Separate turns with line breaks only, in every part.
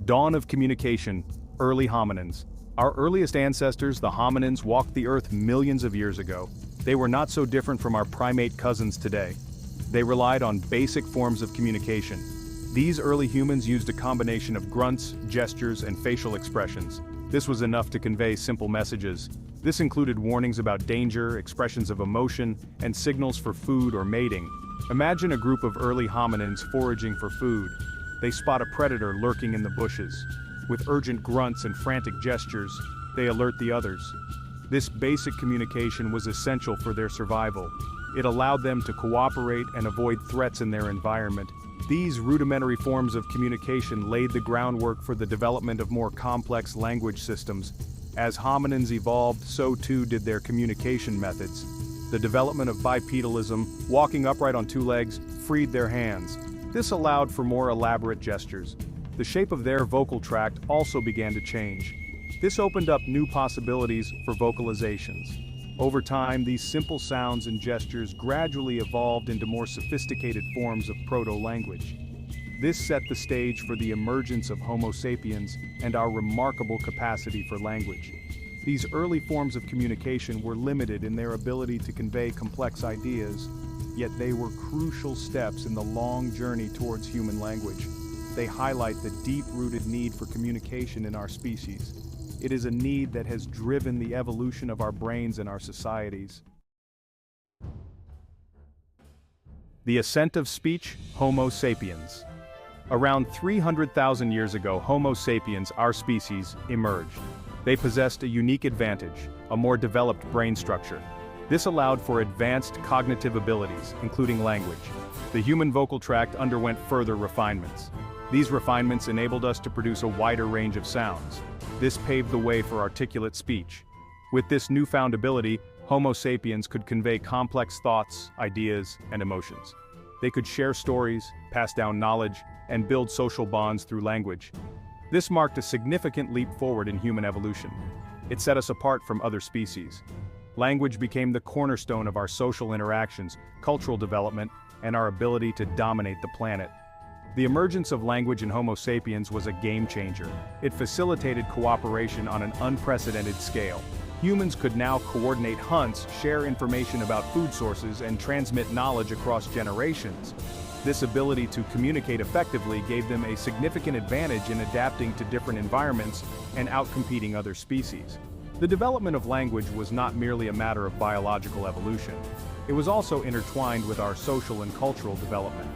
Dawn of communication, early hominins. Our earliest ancestors, the hominins, walked the earth millions of years ago. They were not so different from our primate cousins today. They relied on basic forms of communication. These early humans used a combination of grunts, gestures, and facial expressions. This was enough to convey simple messages. This included warnings about danger, expressions of emotion, and signals for food or mating. Imagine a group of early hominins foraging for food. They spot a predator lurking in the bushes. With urgent grunts and frantic gestures, they alert the others. This basic communication was essential for their survival. It allowed them to cooperate and avoid threats in their environment. These rudimentary forms of communication laid the groundwork for the development of more complex language systems. As hominins evolved, so too did their communication methods. The development of bipedalism, walking upright on two legs, freed their hands. This allowed for more elaborate gestures. The shape of their vocal tract also began to change. This opened up new possibilities for vocalizations. Over time, these simple sounds and gestures gradually evolved into more sophisticated forms of proto-language. This set the stage for the emergence of Homo sapiens and our remarkable capacity for language. These early forms of communication were limited in their ability to convey complex ideas, yet they were crucial steps in the long journey towards human language. They highlight the deep-rooted need for communication in our species. It is a need that has driven the evolution of our brains and our societies. The ascent of speech, Homo sapiens. Around 300,000 years ago, Homo sapiens, our species, emerged. They possessed a unique advantage, a more developed brain structure. This allowed for advanced cognitive abilities, including language. The human vocal tract underwent further refinements. These refinements enabled us to produce a wider range of sounds. This paved the way for articulate speech. With this newfound ability, Homo sapiens could convey complex thoughts, ideas, and emotions. They could share stories, pass down knowledge, and build social bonds through language. This marked a significant leap forward in human evolution. It set us apart from other species. Language became the cornerstone of our social interactions, cultural development, and our ability to dominate the planet. The emergence of language in Homo sapiens was a game-changer. It facilitated cooperation on an unprecedented scale. Humans could now coordinate hunts, share information about food sources, and transmit knowledge across generations. This ability to communicate effectively gave them a significant advantage in adapting to different environments and outcompeting other species. The development of language was not merely a matter of biological evolution. It was also intertwined with our social and cultural development.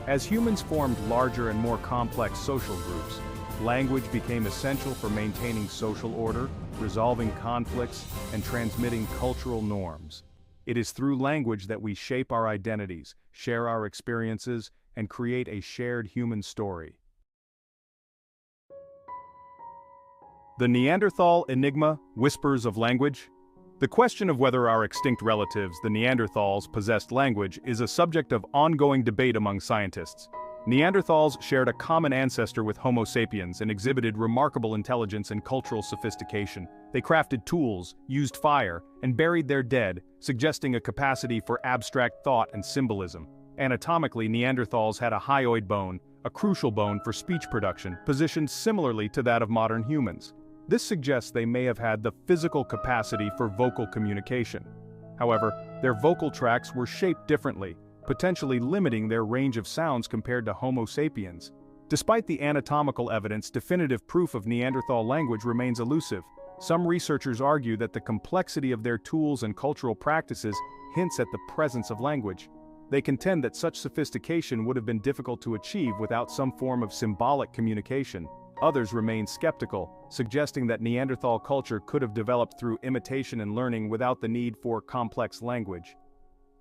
As humans formed larger and more complex social groups, language became essential for maintaining social order, resolving conflicts, and transmitting cultural norms. It is through language that we shape our identities, share our experiences, and create a shared human story. The Neanderthal enigma, whispers of language. The question of whether our extinct relatives, the Neanderthals, possessed language is a subject of ongoing debate among scientists. Neanderthals shared a common ancestor with Homo sapiens and exhibited remarkable intelligence and cultural sophistication. They crafted tools, used fire, and buried their dead, suggesting a capacity for abstract thought and symbolism. Anatomically, Neanderthals had a hyoid bone, a crucial bone for speech production, positioned similarly to that of modern humans. This suggests they may have had the physical capacity for vocal communication. However, their vocal tracts were shaped differently, potentially limiting their range of sounds compared to Homo sapiens. Despite the anatomical evidence, definitive proof of Neanderthal language remains elusive. Some researchers argue that the complexity of their tools and cultural practices hints at the presence of language. They contend that such sophistication would have been difficult to achieve without some form of symbolic communication. Others remain skeptical, suggesting that Neanderthal culture could have developed through imitation and learning without the need for complex language.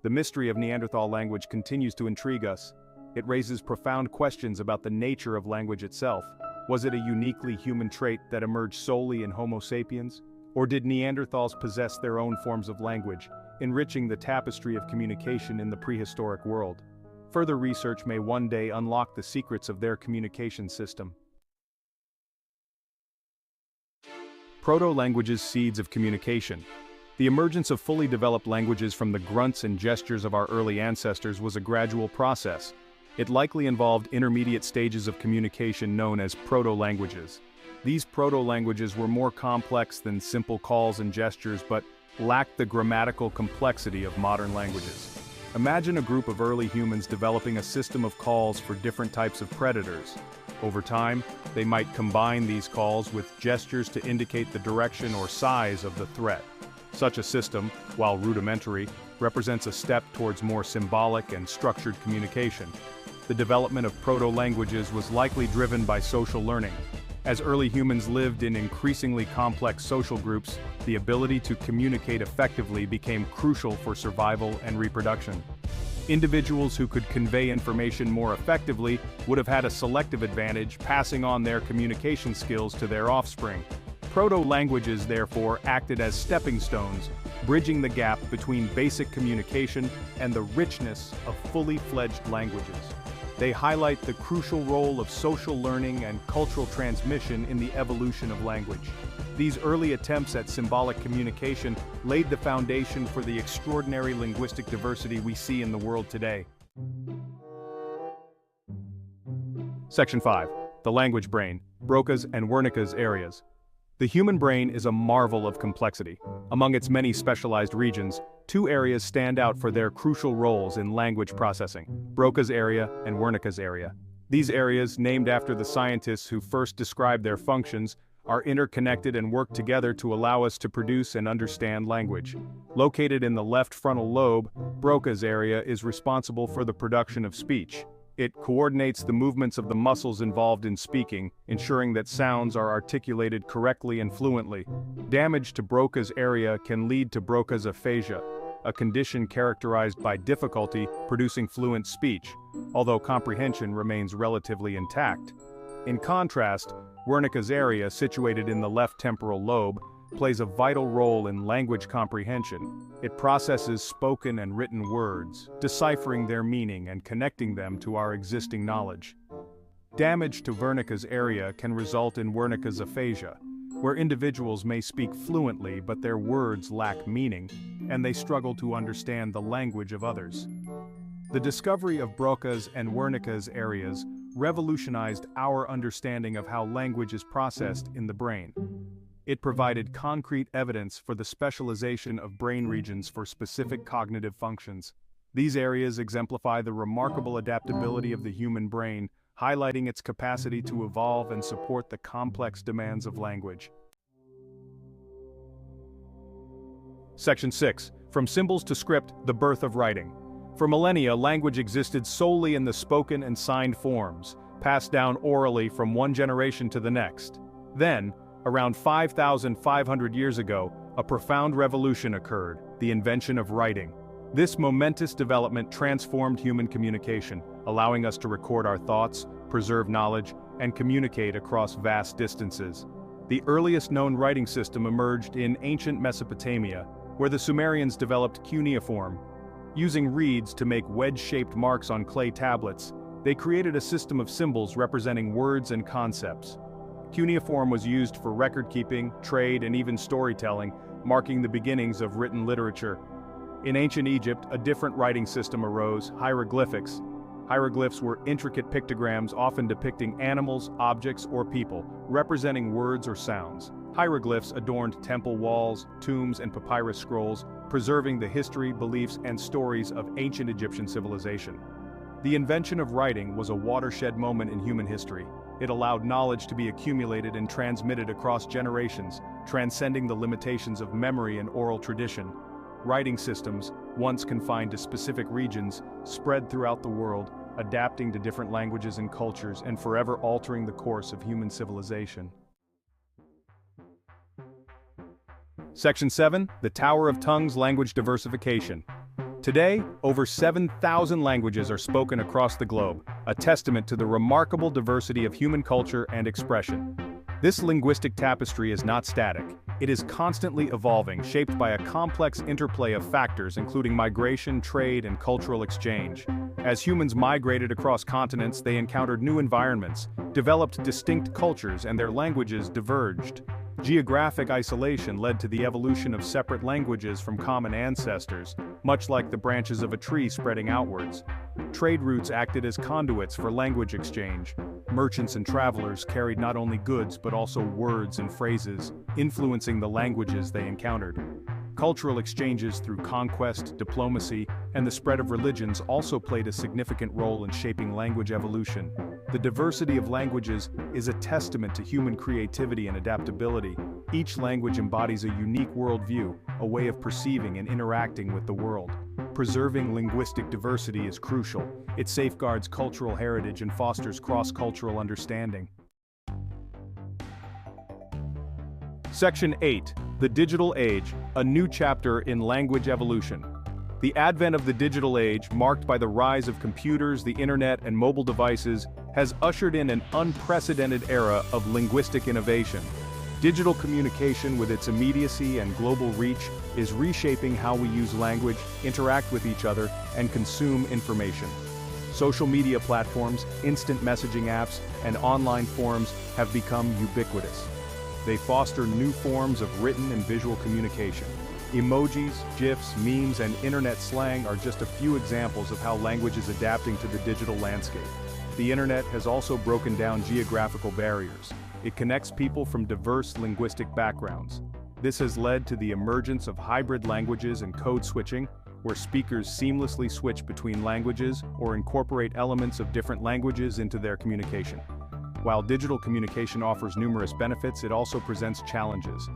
The mystery of Neanderthal language continues to intrigue us. It raises profound questions about the nature of language itself. Was it a uniquely human trait that emerged solely in Homo sapiens? Or did Neanderthals possess their own forms of language, enriching the tapestry of communication in the prehistoric world? Further research may one day unlock the secrets of their communication system. Proto-languages, seeds of communication. The emergence of fully developed languages from the grunts and gestures of our early ancestors was a gradual process. It likely involved intermediate stages of communication known as proto-languages. These proto-languages were more complex than simple calls and gestures but lacked the grammatical complexity of modern languages. Imagine a group of early humans developing a system of calls for different types of predators. Over time, they might combine these calls with gestures to indicate the direction or size of the threat. Such a system, while rudimentary, represents a step towards more symbolic and structured communication. The development of proto-languages was likely driven by social learning. As early humans lived in increasingly complex social groups, the ability to communicate effectively became crucial for survival and reproduction. Individuals who could convey information more effectively would have had a selective advantage, passing on their communication skills to their offspring. Proto-languages therefore acted as stepping stones, bridging the gap between basic communication and the richness of fully fledged languages. They highlight the crucial role of social learning and cultural transmission in the evolution of language. These early attempts at symbolic communication laid the foundation for the extraordinary linguistic diversity we see in the world today. Section 5. The language brain, Broca's and Wernicke's areas. The human brain is a marvel of complexity. Among its many specialized regions, two areas stand out for their crucial roles in language processing: Broca's area and Wernicke's area. These areas, named after the scientists who first described their functions, are interconnected and work together to allow us to produce and understand language. Located in the left frontal lobe, Broca's area is responsible for the production of speech. It coordinates the movements of the muscles involved in speaking, ensuring that sounds are articulated correctly and fluently. Damage to Broca's area can lead to Broca's aphasia, a condition characterized by difficulty producing fluent speech, although comprehension remains relatively intact. In contrast, Wernicke's area, situated in the left temporal lobe, plays a vital role in language comprehension. It processes spoken and written words, deciphering their meaning and connecting them to our existing knowledge. Damage to Wernicke's area can result in Wernicke's aphasia, where individuals may speak fluently but their words lack meaning, and they struggle to understand the language of others. The discovery of Broca's and Wernicke's areas revolutionized our understanding of how language is processed in the brain. It provided concrete evidence for the specialization of brain regions for specific cognitive functions. These areas exemplify the remarkable adaptability of the human brain, highlighting its capacity to evolve and support the complex demands of language. Section 6. From symbols to script, the birth of writing. For millennia, language existed solely in the spoken and signed forms, passed down orally from one generation to the next. Then, around 5,500 years ago, a profound revolution occurred: the invention of writing. This momentous development transformed human communication, allowing us to record our thoughts, preserve knowledge, and communicate across vast distances. The earliest known writing system emerged in ancient Mesopotamia, where the Sumerians developed cuneiform. Using reeds to make wedge-shaped marks on clay tablets, they created a system of symbols representing words and concepts. Cuneiform was used for record-keeping, trade, and even storytelling, marking the beginnings of written literature. In ancient Egypt, a different writing system arose: hieroglyphics. Hieroglyphs were intricate pictograms often depicting animals, objects, or people, representing words or sounds. Hieroglyphs adorned temple walls, tombs, and papyrus scrolls, preserving the history, beliefs, and stories of ancient Egyptian civilization. The invention of writing was a watershed moment in human history. It allowed knowledge to be accumulated and transmitted across generations, transcending the limitations of memory and oral tradition. Writing systems, once confined to specific regions, spread throughout the world, adapting to different languages and cultures and forever altering the course of human civilization. Section 7. The Tower of Tongues: Language Diversification. Today, over 7,000 languages are spoken across the globe, a testament to the remarkable diversity of human culture and expression. This linguistic tapestry is not static. It is constantly evolving, shaped by a complex interplay of factors including migration, trade, and cultural exchange. As humans migrated across continents, they encountered new environments, developed distinct cultures, and their languages diverged. Geographic isolation led to the evolution of separate languages from common ancestors, much like the branches of a tree spreading outwards. Trade routes acted as conduits for language exchange. Merchants and travelers carried not only goods but also words and phrases, influencing the languages they encountered. Cultural exchanges through conquest, diplomacy, and the spread of religions also played a significant role in shaping language evolution. The diversity of languages is a testament to human creativity and adaptability. Each language embodies a unique worldview, a way of perceiving and interacting with the world. Preserving linguistic diversity is crucial. It safeguards cultural heritage and fosters cross-cultural understanding. Section 8. The Digital Age, a new chapter in language evolution. The advent of the digital age, marked by the rise of computers, the internet, and mobile devices, has ushered in an unprecedented era of linguistic innovation. Digital communication, with its immediacy and global reach, is reshaping how we use language, interact with each other, and consume information. Social media platforms, instant messaging apps, and online forums have become ubiquitous. They foster new forms of written and visual communication. Emojis, GIFs, memes, and internet slang are just a few examples of how language is adapting to the digital landscape. The internet has also broken down geographical barriers. It connects people from diverse linguistic backgrounds. This has led to the emergence of hybrid languages and code switching, where speakers seamlessly switch between languages or incorporate elements of different languages into their communication. While digital communication offers numerous benefits, it also presents challenges.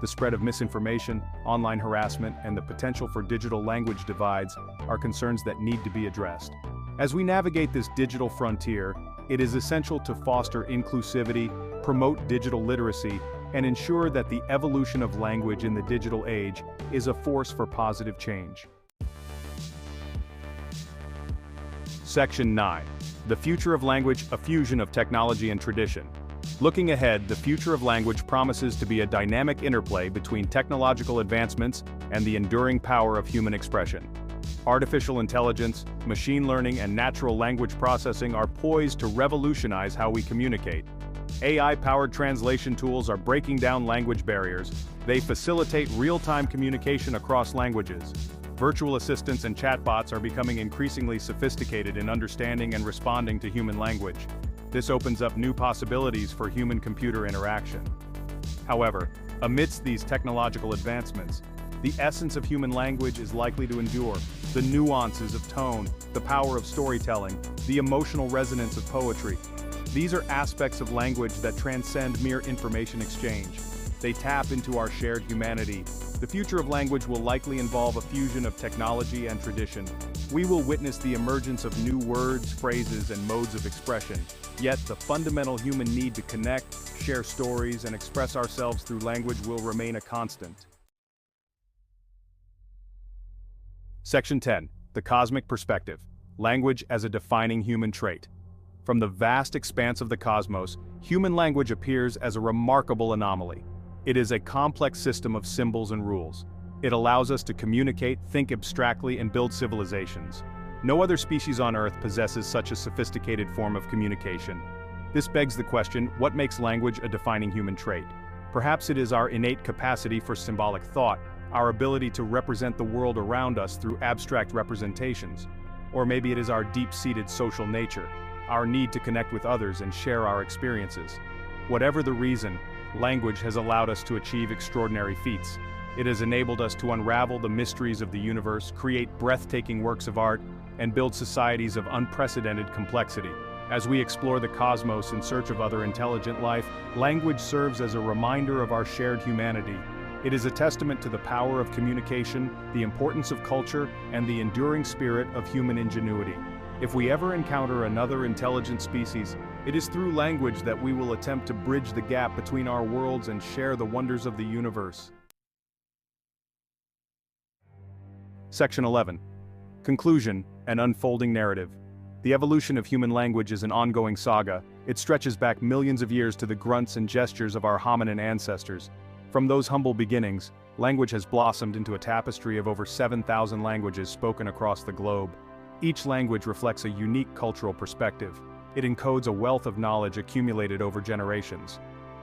The spread of misinformation, online harassment, and the potential for digital language divides are concerns that need to be addressed. As we navigate this digital frontier, it is essential to foster inclusivity, promote digital literacy, and ensure that the evolution of language in the digital age is a force for positive change. Section 9. The Future of Language, a Fusion of Technology and Tradition. Looking ahead, the future of language promises to be a dynamic interplay between technological advancements and the enduring power of human expression. Artificial intelligence, machine learning, and natural language processing are poised to revolutionize how we communicate. AI-powered translation tools are breaking down language barriers. They facilitate real-time communication across languages. Virtual assistants and chatbots are becoming increasingly sophisticated in understanding and responding to human language. This opens up new possibilities for human-computer interaction. However, amidst these technological advancements, the essence of human language is likely to endure. The nuances of tone, the power of storytelling, the emotional resonance of poetry. These are aspects of language that transcend mere information exchange. They tap into our shared humanity. The future of language will likely involve a fusion of technology and tradition. We will witness the emergence of new words, phrases, and modes of expression. Yet, the fundamental human need to connect, share stories, and express ourselves through language will remain a constant. Section 10. The Cosmic Perspective. Language as a defining human trait. From the vast expanse of the cosmos, human language appears as a remarkable anomaly. It is a complex system of symbols and rules. It allows us to communicate, think abstractly, and build civilizations. No other species on Earth possesses such a sophisticated form of communication. This begs the question, what makes language a defining human trait? Perhaps it is our innate capacity for symbolic thought, our ability to represent the world around us through abstract representations. Or maybe it is our deep-seated social nature, our need to connect with others and share our experiences. Whatever the reason, language has allowed us to achieve extraordinary feats. It has enabled us to unravel the mysteries of the universe, create breathtaking works of art, and build societies of unprecedented complexity. As we explore the cosmos in search of other intelligent life, language serves as a reminder of our shared humanity. It is a testament to the power of communication, the importance of culture, and the enduring spirit of human ingenuity. If we ever encounter another intelligent species, it is through language that we will attempt to bridge the gap between our worlds and share the wonders of the universe. Section 11. Conclusion, an unfolding narrative. The evolution of human language is an ongoing saga. It stretches back millions of years to the grunts and gestures of our hominin ancestors. From those humble beginnings, language has blossomed into a tapestry of over 7,000 languages spoken across the globe. Each language reflects a unique cultural perspective. It encodes a wealth of knowledge accumulated over generations.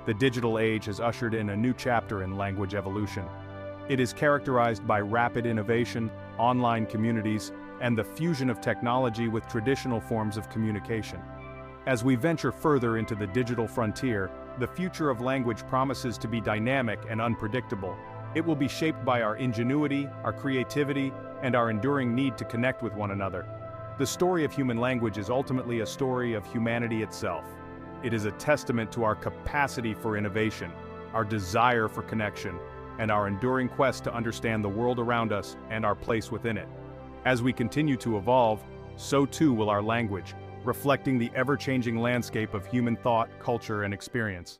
The digital age has ushered in a new chapter in language evolution. It is characterized by rapid innovation, online communities, and the fusion of technology with traditional forms of communication. As we venture further into the digital frontier, the future of language promises to be dynamic and unpredictable. It will be shaped by our ingenuity, our creativity, and our enduring need to connect with one another. The story of human language is ultimately a story of humanity itself. It is a testament to our capacity for innovation, our desire for connection, and our enduring quest to understand the world around us and our place within it. As we continue to evolve, so too will our language, reflecting the ever-changing landscape of human thought, culture, and experience.